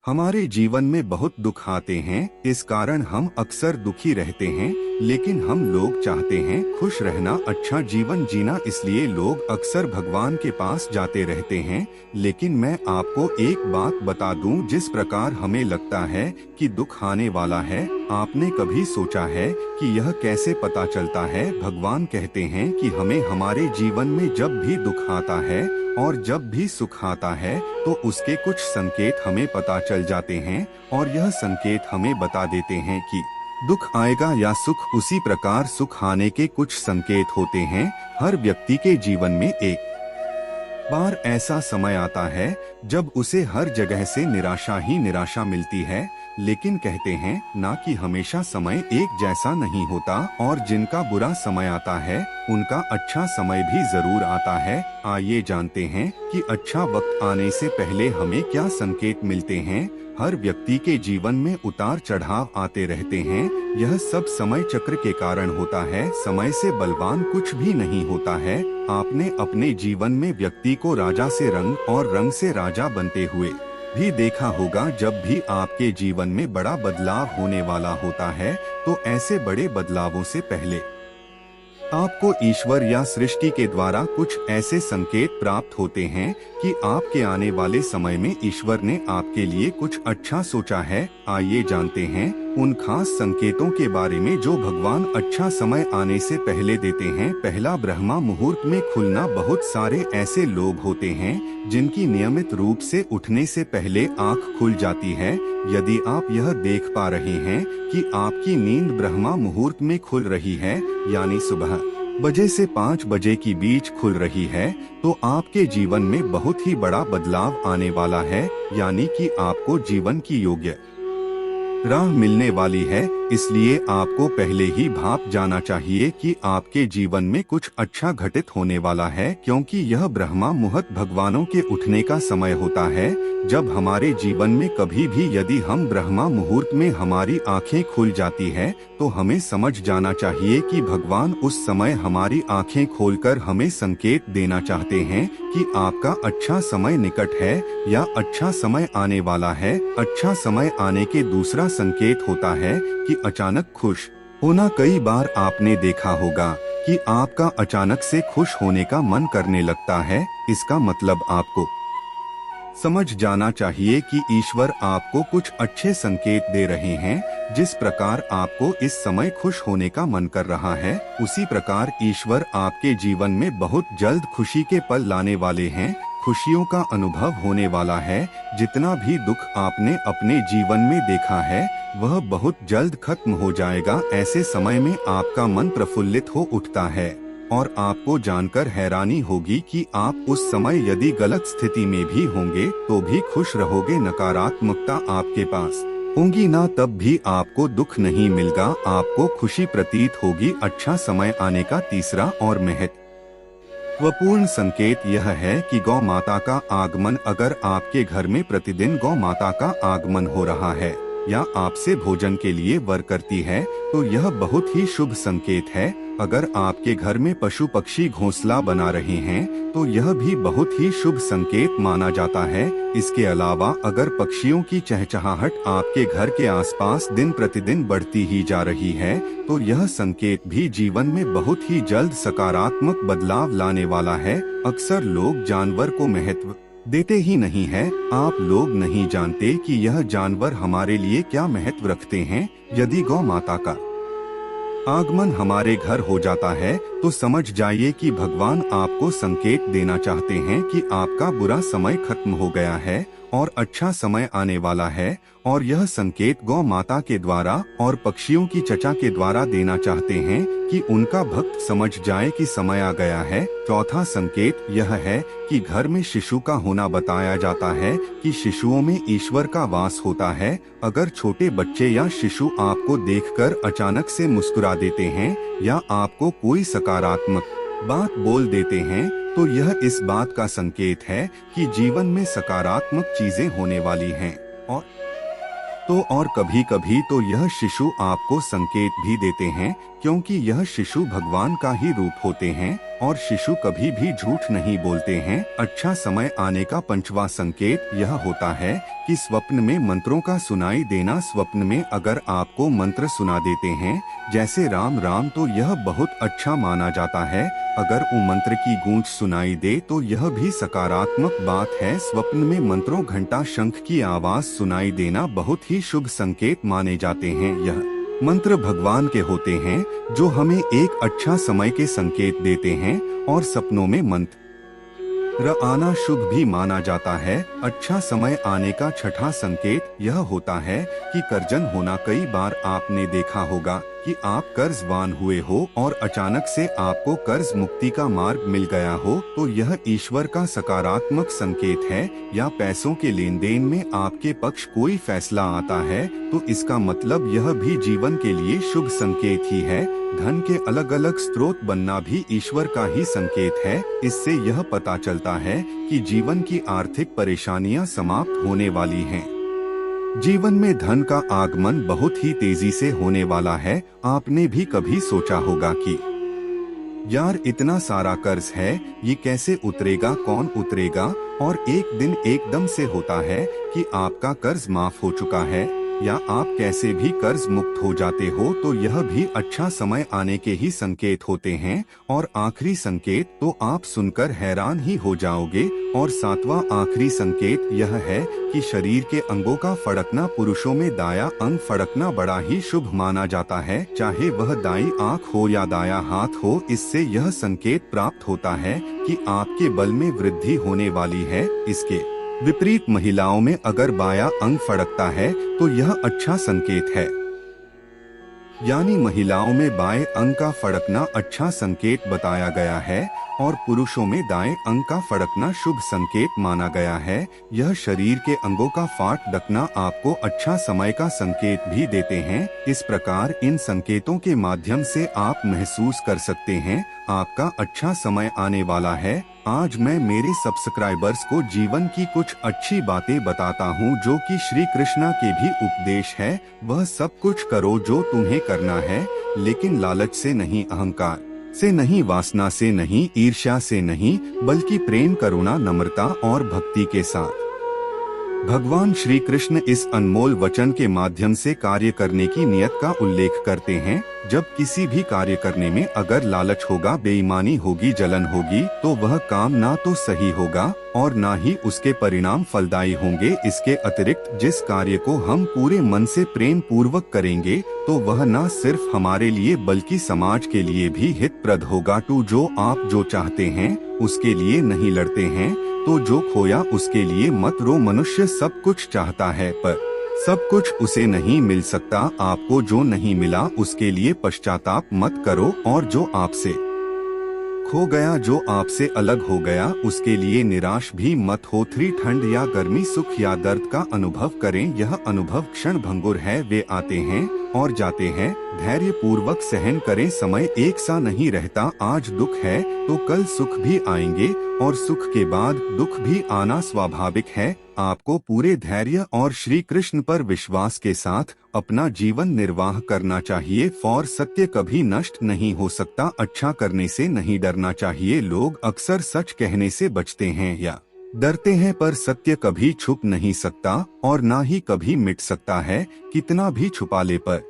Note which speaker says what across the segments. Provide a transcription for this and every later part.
Speaker 1: हमारे जीवन में बहुत दुख आते हैं, इस कारण हम अक्सर दुखी रहते हैं। लेकिन हम लोग चाहते हैं खुश रहना, अच्छा जीवन जीना, इसलिए लोग अक्सर भगवान के पास जाते रहते हैं। लेकिन मैं आपको एक बात बता दूं, जिस प्रकार हमें लगता है कि दुख आने वाला है, आपने कभी सोचा है कि यह कैसे पता चलता है? भगवान कहते हैं कि हमें हमारे जीवन में जब भी दुख आता है और जब भी सुख आता है तो उसके कुछ संकेत हमें पता चल जाते हैं, और यह संकेत हमें बता देते हैं कि दुख आएगा या सुख। उसी प्रकार सुख आने के कुछ संकेत होते हैं। हर व्यक्ति के जीवन में एक बार ऐसा समय आता है जब उसे हर जगह से निराशा ही निराशा मिलती है। लेकिन कहते हैं ना कि हमेशा समय एक जैसा नहीं होता, और जिनका बुरा समय आता है उनका अच्छा समय भी जरूर आता है। आइए जानते हैं कि अच्छा वक्त आने से पहले हमें क्या संकेत मिलते हैं। हर व्यक्ति के जीवन में उतार चढ़ाव आते रहते हैं। यह सब समय चक्र के कारण होता है। समय से बलवान कुछ भी नहीं होता है। आपने अपने जीवन में व्यक्ति को राजा से रंग और रंग से राजा बनते हुए भी देखा होगा। जब भी आपके जीवन में बड़ा बदलाव होने वाला होता है तो ऐसे बड़े बदलावों से पहले आपको ईश्वर या सृष्टि के द्वारा कुछ ऐसे संकेत प्राप्त होते हैं कि आपके आने वाले समय में ईश्वर ने आपके लिए कुछ अच्छा सोचा है। आइए जानते हैं उन खास संकेतों के बारे में जो भगवान अच्छा समय आने से पहले देते हैं। पहला, ब्रह्मा मुहूर्त में खुलना। बहुत सारे ऐसे लोग होते हैं जिनकी नियमित रूप से उठने से पहले आंख खुल जाती है। यदि आप यह देख पा रहे हैं कि आपकी नींद ब्रह्मा मुहूर्त में खुल रही है, यानी सुबह बजे से 5 बजे के बीच खुल रही है, तो आपके जीवन में बहुत ही बड़ा बदलाव आने वाला है, यानी कि आपको जीवन की योग्य राह मिलने वाली है। इसलिए आपको पहले ही भाप जाना चाहिए कि आपके जीवन में कुछ अच्छा घटित होने वाला है, क्योंकि यह ब्रह्मा मुहूर्त भगवानों के उठने का समय होता है। जब हमारे जीवन में कभी भी यदि हम ब्रह्मा मुहूर्त में हमारी आंखें खुल जाती है तो हमें समझ जाना चाहिए कि भगवान उस समय हमारी आंखें खोलकर हमें संकेत देना चाहते हैं कि आपका अच्छा समय निकट है या अच्छा समय आने वाला है। अच्छा समय आने के दूसरा संकेत होता है कि अचानक खुश होना। कई बार आपने देखा होगा कि आपका अचानक से खुश होने का मन करने लगता है। इसका मतलब आपको समझ जाना चाहिए कि ईश्वर आपको कुछ अच्छे संकेत दे रहे हैं। जिस प्रकार आपको इस समय खुश होने का मन कर रहा है, उसी प्रकार ईश्वर आपके जीवन में बहुत जल्द खुशी के पल लाने वाले हैं। खुशियों का अनुभव होने वाला है। जितना भी दुख आपने अपने जीवन में देखा है वह बहुत जल्द खत्म हो जाएगा। ऐसे समय में आपका मन प्रफुल्लित हो उठता है, और आपको जानकर हैरानी होगी कि आप उस समय यदि गलत स्थिति में भी होंगे तो भी खुश रहोगे। नकारात्मकता आपके पास होंगी ना, तब भी आपको दुख नहीं मिलेगा, आपको खुशी प्रतीत होगी। अच्छा समय आने का तीसरा और महत्वपूर्ण संकेत यह है कि गौ माता का आगमन। अगर आपके घर में प्रतिदिन गौ माता का आगमन हो रहा है या आपसे भोजन के लिए वर करती है तो यह बहुत ही शुभ संकेत है। अगर आपके घर में पशु पक्षी घोंसला बना रहे हैं तो यह भी बहुत ही शुभ संकेत माना जाता है। इसके अलावा अगर पक्षियों की चहचहाहट आपके घर के आसपास दिन प्रतिदिन बढ़ती ही जा रही है तो यह संकेत भी जीवन में बहुत ही जल्द सकारात्मक बदलाव लाने वाला है। अक्सर लोग जानवर को महत्व देते ही नहीं है। आप लोग नहीं जानते कि यह जानवर हमारे लिए क्या महत्व रखते हैं। यदि गौ माता का आगमन हमारे घर हो जाता है तो समझ जाइए कि भगवान आपको संकेत देना चाहते हैं कि आपका बुरा समय खत्म हो गया है और अच्छा समय आने वाला है। और यह संकेत गौ माता के द्वारा और पक्षियों की चचा के द्वारा देना चाहते हैं कि उनका भक्त समझ जाए कि समय आ गया है। चौथा संकेत यह है कि घर में शिशु का होना बताया जाता है कि शिशुओं में ईश्वर का वास होता है। अगर छोटे बच्चे या शिशु आपको देखकर अचानक से मुस्कुरा देते हैं या आपको कोई सकारात्मक बात बोल देते हैं तो यह इस बात का संकेत है कि जीवन में सकारात्मक चीजें होने वाली हैं। और कभी कभी तो यह शिशु आपको संकेत भी देते हैं, क्योंकि यह शिशु भगवान का ही रूप होते हैं। और शिशु कभी भी झूठ नहीं बोलते हैं। अच्छा समय आने का पंचवां संकेत यह होता है कि स्वप्न में मंत्रों का सुनाई देना। स्वप्न में अगर आपको मंत्र सुना देते हैं जैसे राम राम, तो यह बहुत अच्छा माना जाता है। अगर वो मंत्र की गूंज सुनाई दे तो यह भी सकारात्मक बात है। स्वप्न में मंत्रों, घंटा, शंख की आवाज सुनाई देना बहुत ही शुभ संकेत माने जाते हैं। यह मंत्र भगवान के होते हैं जो हमें एक अच्छा समय के संकेत देते हैं, और सपनों में मंत्र आना शुभ भी माना जाता है। अच्छा समय आने का छठा संकेत यह होता है कि कर्जन होना। कई बार आपने देखा होगा कि आप कर्जवान हुए हो और अचानक से आपको कर्ज मुक्ति का मार्ग मिल गया हो, तो यह ईश्वर का सकारात्मक संकेत है। या पैसों के लेन देन में आपके पक्ष कोई फैसला आता है तो इसका मतलब यह भी जीवन के लिए शुभ संकेत ही है। धन के अलग अलग स्रोत बनना भी ईश्वर का ही संकेत है। इससे यह पता चलता है कि जीवन की आर्थिक परेशानियां समाप्त होने वाली हैं। जीवन में धन का आगमन बहुत ही तेजी से होने वाला है। आपने भी कभी सोचा होगा कि यार इतना सारा कर्ज है, ये कैसे उतरेगा, कौन उतरेगा? और एक दिन एकदम से होता है कि आपका कर्ज माफ हो चुका है, या आप कैसे भी कर्ज मुक्त हो जाते हो, तो यह भी अच्छा समय आने के ही संकेत होते हैं। और आखिरी संकेत तो आप सुनकर हैरान ही हो जाओगे। और सातवां आखिरी संकेत यह है कि शरीर के अंगों का फड़कना। पुरुषों में दायां अंग फड़कना बड़ा ही शुभ माना जाता है, चाहे वह दाईं आंख हो या दायां हाथ हो। इससे यह संकेत प्राप्त होता है कि आपके बल में वृद्धि होने वाली है। इसके विपरीत महिलाओं में अगर बायां अंग फड़कता है तो यह अच्छा संकेत है। यानी महिलाओं में बाएं अंग का फड़कना अच्छा संकेत बताया गया है, और पुरुषों में दाएं अंग का फड़कना शुभ संकेत माना गया है। यह शरीर के अंगों का फाट डकना आपको अच्छा समय का संकेत भी देते हैं। इस प्रकार इन संकेतों के माध्यम से आप महसूस कर सकते हैं आपका अच्छा समय आने वाला है। आज मैं मेरे सब्सक्राइबर्स को जीवन की कुछ अच्छी बातें बताता हूँ जो कि श्री कृष्णा के भी उपदेश है। वह सब कुछ करो जो तुम्हें करना है, लेकिन लालच से नहीं, अहंकार से नहीं, वासना से नहीं, ईर्ष्या से नहीं, बल्कि प्रेम, करुणा, नम्रता और भक्ति के साथ। भगवान श्री कृष्ण इस अनमोल वचन के माध्यम से कार्य करने की नियत का उल्लेख करते हैं। जब किसी भी कार्य करने में अगर लालच होगा, बेईमानी होगी, जलन होगी, तो वह काम ना तो सही होगा और ना ही उसके परिणाम फलदायी होंगे। इसके अतिरिक्त जिस कार्य को हम पूरे मन से प्रेम पूर्वक करेंगे तो वह न सिर्फ हमारे लिए बल्कि समाज के लिए भी हितप्रद होगा। तो जो आप जो चाहते हैं उसके लिए नहीं लड़ते हैं, तो जो खोया उसके लिए मत रो। मनुष्य सब कुछ चाहता है पर सब कुछ उसे नहीं मिल सकता। आपको जो नहीं मिला उसके लिए पश्चाताप मत करो, और जो आपसे खो गया, जो आपसे अलग हो गया, उसके लिए निराश भी मत हो। ठंड या गर्मी, सुख या दर्द का अनुभव करें, यह अनुभव क्षण भंगुर है। वे आते हैं और जाते हैं। धैर्य पूर्वक सहन करें, समय एक सा नहीं रहता। आज दुख है तो कल सुख भी आएंगे, और सुख के बाद दुख भी आना स्वाभाविक है। आपको पूरे धैर्य और श्री कृष्ण पर विश्वास के साथ अपना जीवन निर्वाह करना चाहिए। और सत्य कभी नष्ट नहीं हो सकता। अच्छा करने से नहीं डरना चाहिए। लोग अक्सर सच कहने से बचते हैं या डरते हैं, पर सत्य कभी छुप नहीं सकता और ना ही कभी मिट सकता है। कितना भी छुपा ले पर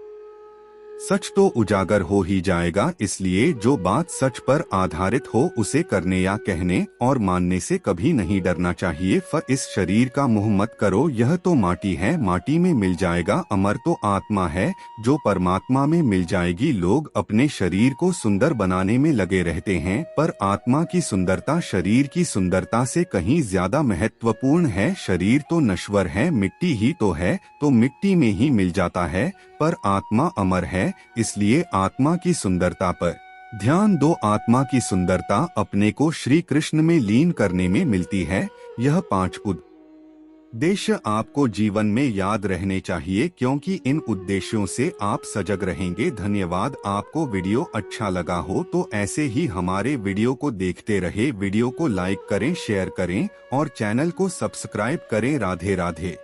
Speaker 1: सच तो उजागर हो ही जाएगा। इसलिए जो बात सच पर आधारित हो उसे करने या कहने और मानने से कभी नहीं डरना चाहिए। इस शरीर का मोह मत करो, यह तो माटी है, माटी में मिल जाएगा। अमर तो आत्मा है जो परमात्मा में मिल जाएगी। लोग अपने शरीर को सुंदर बनाने में लगे रहते हैं, पर आत्मा की सुंदरता शरीर की सुंदरता से कहीं ज्यादा महत्वपूर्ण है। शरीर तो नश्वर है, मिट्टी ही तो है, तो मिट्टी में ही मिल जाता है, पर आत्मा अमर है। इसलिए आत्मा की सुंदरता पर ध्यान दो। आत्मा की सुंदरता अपने को श्री कृष्ण में लीन करने में मिलती है। यह 5 उद्देश्य आपको जीवन में याद रहने चाहिए, क्योंकि इन उद्देश्यों से आप सजग रहेंगे। धन्यवाद। आपको वीडियो अच्छा लगा हो तो ऐसे ही हमारे वीडियो को देखते रहे। वीडियो को लाइक करें, शेयर करें और चैनल को सब्सक्राइब करें। राधे राधे।